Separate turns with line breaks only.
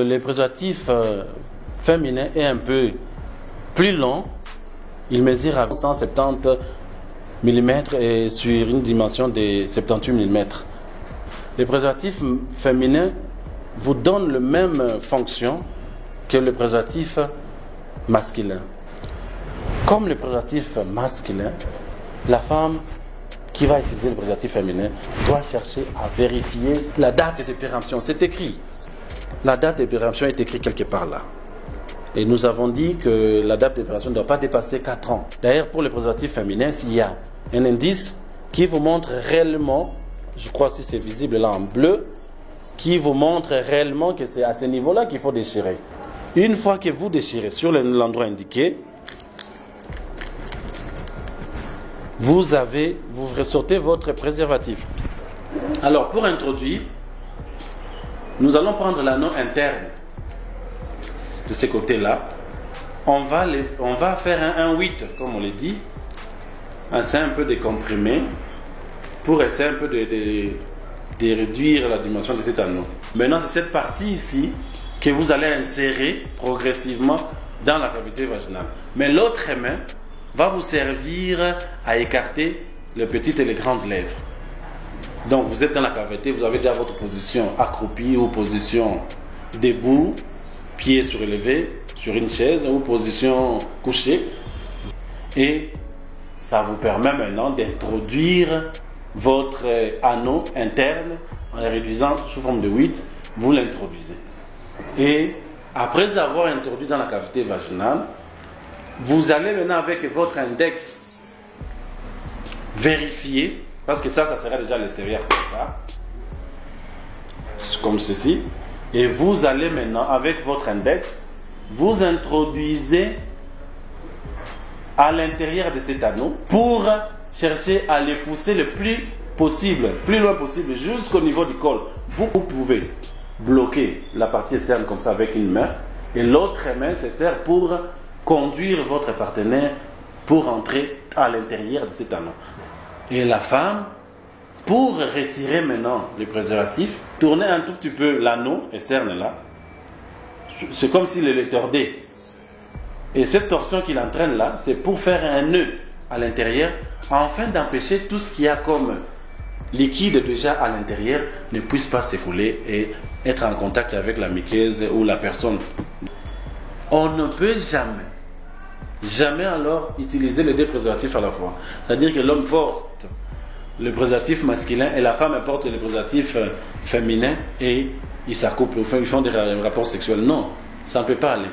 Le préservatif féminin est un peu plus long. Il mesure à 170 mm et sur une dimension de 78 mm. Le préservatif féminin vous donne la même fonction que le préservatif masculin. Comme le préservatif masculin, la femme qui va utiliser le préservatif féminin doit chercher à vérifier la date de péremption. C'est écrit. La date de péremption est écrite quelque part là. Et nous avons dit que la date de péremption ne doit pas dépasser 4 ans. D'ailleurs, pour le préservatif féminin, s'il y a un indice qui vous montre réellement, je crois si c'est visible là en bleu, qui vous montre réellement que c'est à ce niveau-là qu'il faut déchirer. Une fois que vous déchirez sur l'endroit indiqué, vous ressortez votre préservatif. Alors, pour introduire, nous allons prendre l'anneau interne de ce côté-là. On va faire un 8, comme on l'a dit. C'est un peu décomprimé pour essayer un peu de réduire la dimension de cet anneau. Maintenant, c'est cette partie ici que vous allez insérer progressivement dans la cavité vaginale. Mais l'autre main va vous servir à écarter les petites et les grandes lèvres. Donc vous êtes dans la cavité, vous avez déjà votre position accroupie ou position debout, pieds surélevés sur une chaise ou position couchée. Et ça vous permet maintenant d'introduire votre anneau interne en le réduisant sous forme de 8, vous l'introduisez. Et après avoir introduit dans la cavité vaginale, vous allez maintenant avec votre index vérifier, parce que ça sera déjà à l'extérieur comme ça, comme ceci, et vous allez maintenant avec votre index, vous introduisez à l'intérieur de cet anneau pour chercher à les pousser le plus loin possible jusqu'au niveau du col. Vous pouvez bloquer la partie externe comme ça avec une main, et l'autre main se sert pour conduire votre partenaire pour entrer à l'intérieur de cet anneau. Et la femme, pour retirer maintenant le préservatif, tournez un tout petit peu l'anneau externe là. C'est comme s'il le tordait. Et cette torsion qu'il entraîne là, c'est pour faire un nœud à l'intérieur, afin d'empêcher tout ce qu'il y a comme liquide déjà à l'intérieur ne puisse pas s'écouler et être en contact avec la muqueuse ou la personne. On ne peut jamais alors utiliser les deux préservatifs à la fois. C'est-à-dire que l'homme porte le préservatif masculin et la femme porte le préservatif féminin et ils s'accouplent, ils font des rapports sexuels. Non, ça ne peut pas aller.